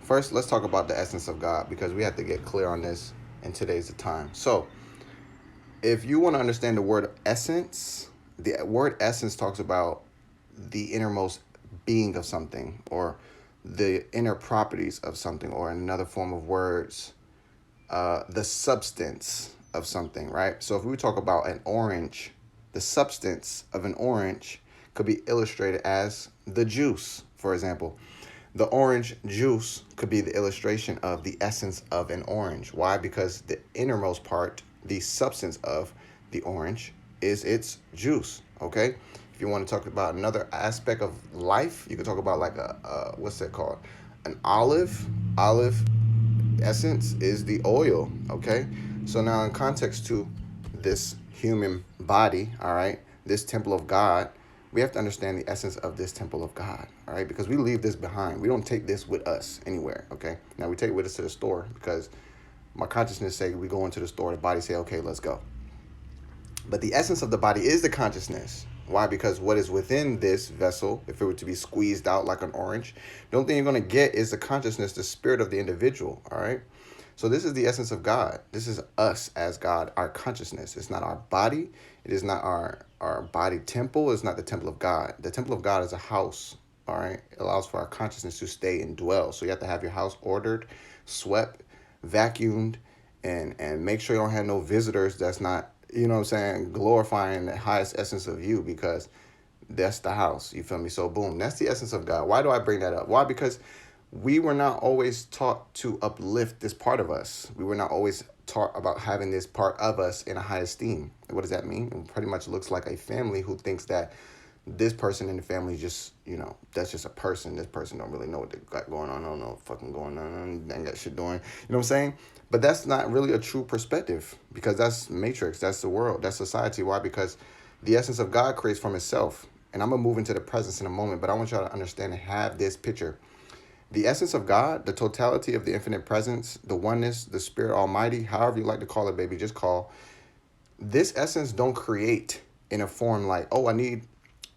First, let's talk about the essence of God because we have to get clear on this in today's time. So, if you want to understand the word essence, the word essence talks about the innermost being of something or the inner properties of something, or another form of words, the substance of something, right? So if we talk about an orange, the substance of an orange could be illustrated as the juice, for example. The orange juice could be the illustration of the essence of an orange. Why? Because the innermost part, the substance of the orange, is its juice. Okay. If you want to talk about another aspect of life, you could talk about like what's that called? An olive. Olive essence is the oil. Okay. So now in context to this human body, all right, this temple of God, we have to understand the essence of this temple of God, all right? Because we leave this behind. We don't take this with us anywhere, okay? Now we take it with us to the store because my consciousness say we go into the store, the body say, okay, let's go. But the essence of the body is the consciousness. Why? Because what is within this vessel, if it were to be squeezed out like an orange, the only thing you're going to get is the consciousness, the spirit of the individual, all right? So this is the essence of God. This is us as God, our consciousness. It's not our body. It is not our body temple. It's not the temple of God. The temple of God is a house, all right? It allows for our consciousness to stay and dwell. So you have to have your house ordered, swept, vacuumed, and make sure you don't have no visitors that's not, you know what I'm saying, glorifying the highest essence of you, because that's the house. You feel me? So boom, that's the essence of God. Why do I bring that up? Why? Because we were not always taught to uplift this part of us. We were not always taught about having this part of us in a high esteem. What does that mean? It pretty much looks like a family who thinks that this person in the family is just, that's just a person. This person don't really know what they got going on. I don't know what fucking going on. They ain't got shit doing. You know what I'm saying? But that's not really a true perspective, because that's matrix. That's the world. That's society. Why? Because the essence of God creates from itself. And I'm going to move into the presence in a moment, but I want y'all to understand and have this picture. The essence of God, the totality of the infinite presence, the oneness, the spirit almighty, however you like to call it, baby, just call. This essence don't create in a form like, oh, I need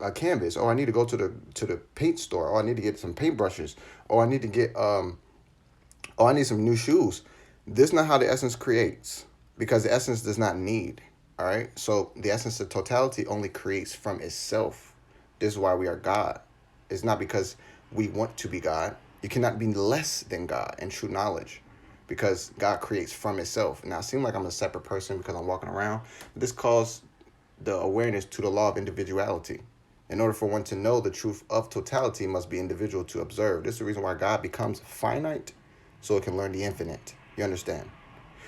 a canvas, or I need to go to the paint store, or I need to get some paintbrushes, or I need to get I need some new shoes. This is not how the essence creates, because the essence does not need. All right. So the essence of totality only creates from itself. This is why we are God. It's not because we want to be God. You cannot be less than God in true knowledge, because God creates from itself. Now, it seems like I'm a separate person because I'm walking around. But this calls the awareness to the law of individuality. In order for one to know the truth of totality, must be individual to observe. This is the reason why God becomes finite, so it can learn the infinite. You understand?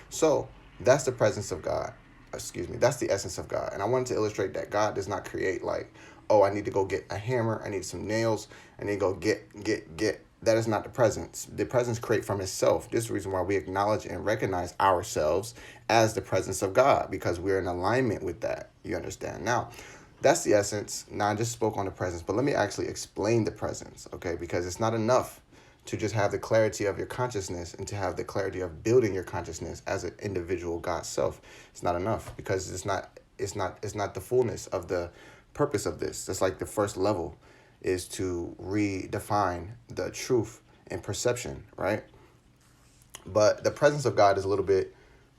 So that's the presence of God. Excuse me. That's the essence of God. And I wanted to illustrate that God does not create like, oh, I need to go get a hammer. I need some nails. I need to go get. That is not the presence. The presence create from itself. This is the reason why we acknowledge and recognize ourselves as the presence of God, because we're in alignment with that. You understand? Now, that's the essence. Now, I just spoke on the presence, but let me actually explain the presence, okay? Because it's not enough to just have the clarity of your consciousness and to have the clarity of building your consciousness as an individual God self. It's not enough, because it's not the fullness of the purpose of this. That's like the first level is to redefine the truth and perception, right? But the presence of God is a little bit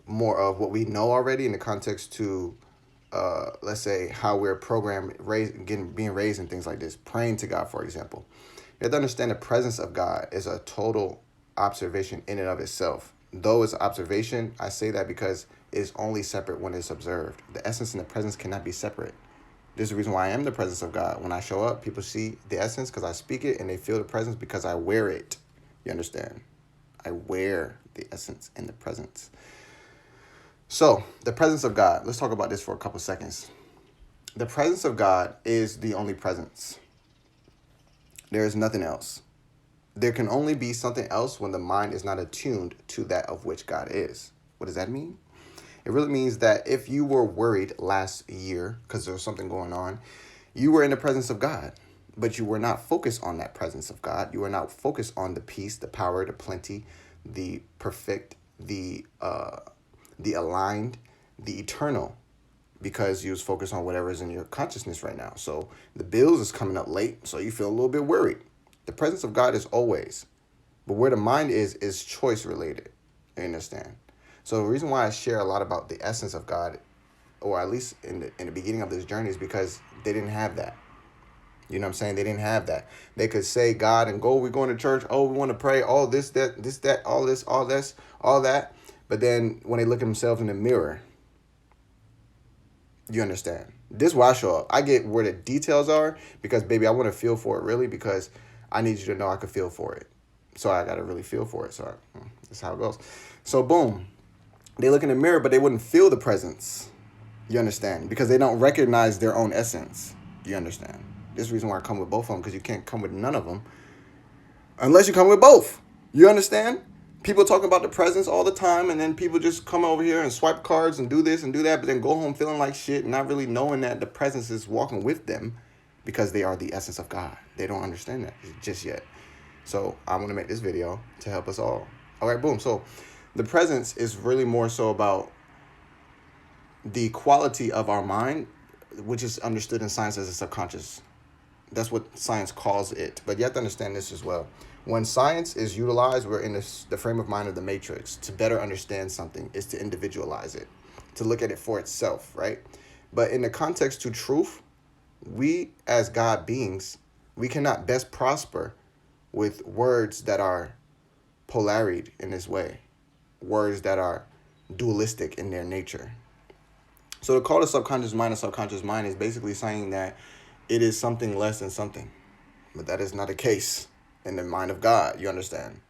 more of what we know already in the context to let's say how we're programmed, being raised and things like this, praying to God, for example. You have to understand the presence of God is a total observation in and of itself. Though it's observation, I say that because it's only separate when it's observed. The essence and the presence cannot be separate. This is the reason why I am the presence of God. When I show up, people see the essence because I speak it, and they feel the presence because I wear it. You understand? I wear the essence and the presence. So, the presence of God. Let's talk about this for a couple seconds. The presence of God is the only presence. There is nothing else. There can only be something else when the mind is not attuned to that of which God is. What does that mean? It really means that if you were worried last year because there was something going on, you were in the presence of God, but you were not focused on that presence of God. You were not focused on the peace, the power, the plenty, the perfect, the aligned, the eternal, because you was focused on whatever is in your consciousness right now. So the bills is coming up late, so you feel a little bit worried. The presence of God is always. But where the mind is choice related. You understand? So the reason why I share a lot about the essence of God, or at least in the beginning of this journey, is because they didn't have that. You know what I'm saying? They didn't have that. They could say God and go, we're going to church. Oh, we want to pray. All this, that, all this, all that. But then when they look at themselves in the mirror, you understand? This is why I show up. I get where the details are because, baby, I want to feel for it really because I need you to know I could feel for it. So I got to really feel for it. So that's how it goes. So boom. They look in the mirror, but they wouldn't feel the presence. You understand? Because they don't recognize their own essence. You understand? This is the reason why I come with both of them, because you can't come with none of them unless you come with both. You understand? People talk about the presence all the time, and then people just come over here and swipe cards and do this and do that, but then go home feeling like shit and not really knowing that the presence is walking with them because they are the essence of God. They don't understand that just yet. So I want to make this video to help us all. All right, boom. So the presence is really more so about the quality of our mind, which is understood in science as a subconscious. That's what science calls it. But you have to understand this as well. When science is utilized, we're in the frame of mind of the matrix. To better understand something is to individualize it, to look at it for itself, right? But in the context to truth, we as God beings, we cannot best prosper with words that are polaried in this way, words that are dualistic in their nature. So to call the subconscious mind a subconscious mind is basically saying that it is something less than something. But that is not the case in the mind of God. You understand?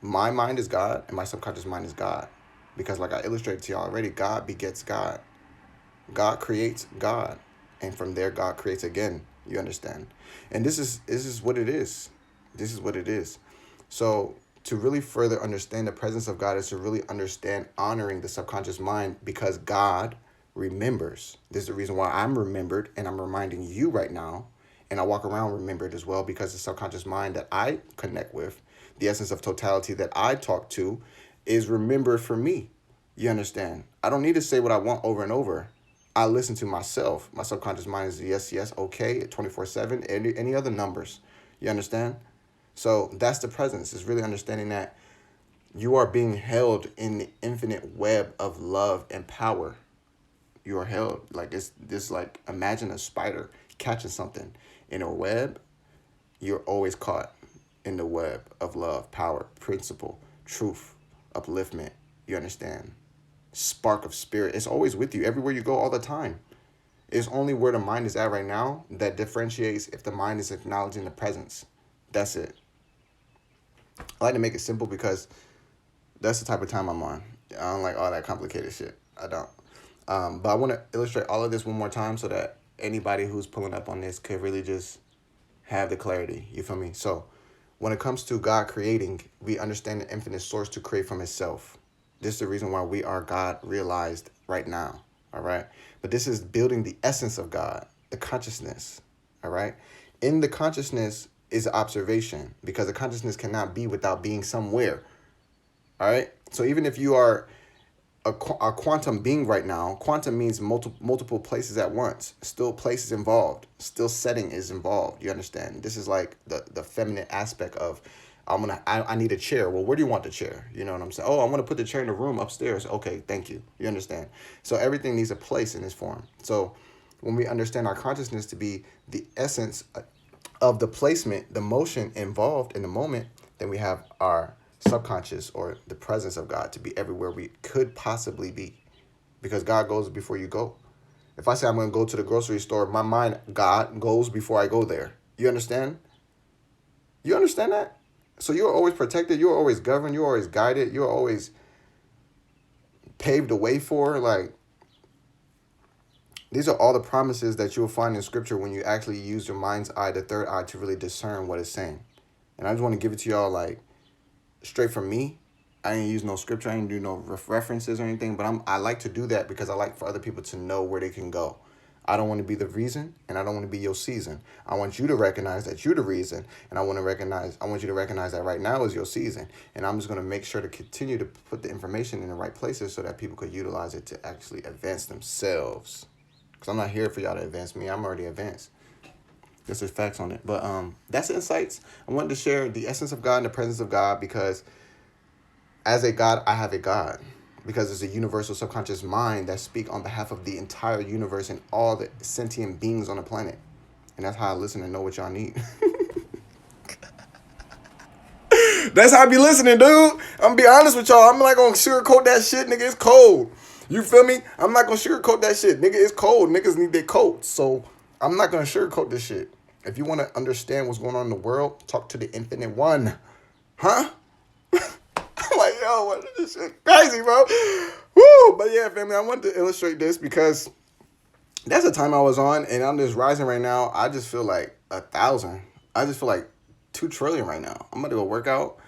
My mind is God and my subconscious mind is God. Because like I illustrated to you already, God begets God. God creates God. And from there, God creates again. You understand? And this is what it is. This is what it is. So to really further understand the presence of God is to really understand honoring the subconscious mind, because God remembers. This is the reason why I'm remembered, and I'm reminding you right now. And I walk around remembered as well, because the subconscious mind that I connect with, the essence of totality that I talk to, is remembered for me. You understand? I don't need to say what I want over and over. I listen to myself. My subconscious mind is yes, yes, okay, 24/7, any other numbers. You understand? So that's the presence. Is really understanding that you are being held in the infinite web of love and power. You are held like this. Like imagine a spider catching something in a web. You're always caught in the web of love, power, principle, truth, upliftment. You understand? Spark of spirit. It's always with you everywhere you go all the time. It's only where the mind is at right now that differentiates if the mind is acknowledging the presence. That's it. I like to make it simple because that's the type of time I'm on. I don't like all that complicated shit. I don't. But I want to illustrate all of this one more time so that anybody who's pulling up on this could really just have the clarity. You feel me? So when it comes to God creating, we understand the infinite source to create from itself. This is the reason why we are God realized right now. All right. But this is building the essence of God, the consciousness. All right. In the consciousness is observation, because the consciousness cannot be without being somewhere. All right. So even if you are a quantum being right now, quantum means multiple places at once. Still places involved. Still setting is involved. You understand? This is like the feminine aspect of I need a chair. Well, where do you want the chair? You know what I'm saying? Oh, I want to put the chair in the room upstairs. Okay, thank you. You understand? So everything needs a place in this form. So when we understand our consciousness to be the essence of the placement, the motion involved in the moment, then we have our subconscious or the presence of God to be everywhere we could possibly be, because God goes before you go. If I say I'm going to go to the grocery store, my mind, God goes before I go there. You understand? You understand that? So you're always protected. You're always governed. You're always guided. You're always paved the way for. Like, these are all the promises that you'll find in scripture when you actually use your mind's eye, the third eye, to really discern what it's saying. And I just want to give it to y'all like straight from me. I didn't use no scripture. I didn't do no references or anything. But I like to do that because I like for other people to know where they can go. I don't want to be the reason, and I don't want to be your season. I want you to recognize that you're the reason, and I want you to recognize that right now is your season. And I'm just going to make sure to continue to put the information in the right places so that people could utilize it to actually advance themselves. Because I'm not here for y'all to advance me. I'm already advanced. There's just facts on it. But that's the insights. I wanted to share the essence of God and the presence of God because as a God, I have a God. Because it's a universal subconscious mind that speak on behalf of the entire universe and all the sentient beings on the planet. And that's how I listen and know what y'all need. That's how I be listening, dude. I'm gonna be honest with y'all. I'm not gonna sugarcoat that shit, nigga. It's cold. You feel me? I'm not gonna sugarcoat that shit, nigga. It's cold. Niggas need their coats. So I'm not gonna sugarcoat this shit. If you want to understand what's going on in the world, talk to the infinite one. Huh? I'm like, yo, what this shit crazy, bro. Woo! But yeah, family, I wanted to illustrate this because that's the time I was on, and I'm just rising right now. I just feel like 1,000. I just feel like 2 trillion right now. I'm about to go work out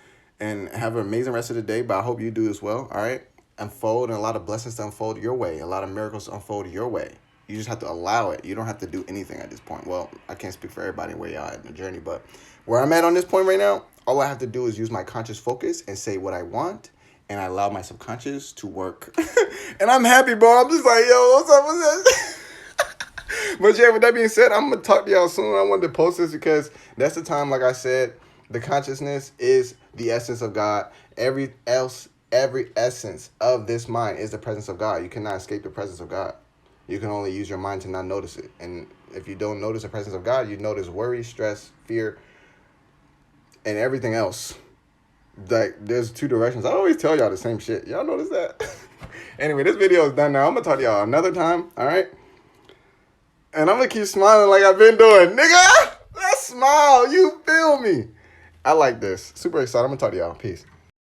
and have an amazing rest of the day, but I hope you do as well, all right? Unfold, and a lot of blessings to unfold your way, a lot of miracles to unfold your way. You just have to allow it. You don't have to do anything at this point. Well, I can't speak for everybody where y'all at in the journey, but where I'm at on this point right now, all I have to do is use my conscious focus and say what I want, and I allow my subconscious to work. And I'm happy, bro. I'm just like, yo, what's up, what's that? But yeah, with that being said, I'm going to talk to y'all soon. I wanted to post this because that's the time, like I said, the consciousness is the essence of God. Every essence of this mind is the presence of God. You cannot escape the presence of God. You can only use your mind to not notice it. And if you don't notice the presence of God, you notice worry, stress, fear, and everything else. Like, there's 2 directions. I always tell y'all the same shit. Y'all notice that? Anyway, this video is done now. I'm going to talk to y'all another time, all right? And I'm going to keep smiling like I've been doing. Nigga, let's smile. You feel me? I like this. Super excited. I'm going to talk to y'all. Peace.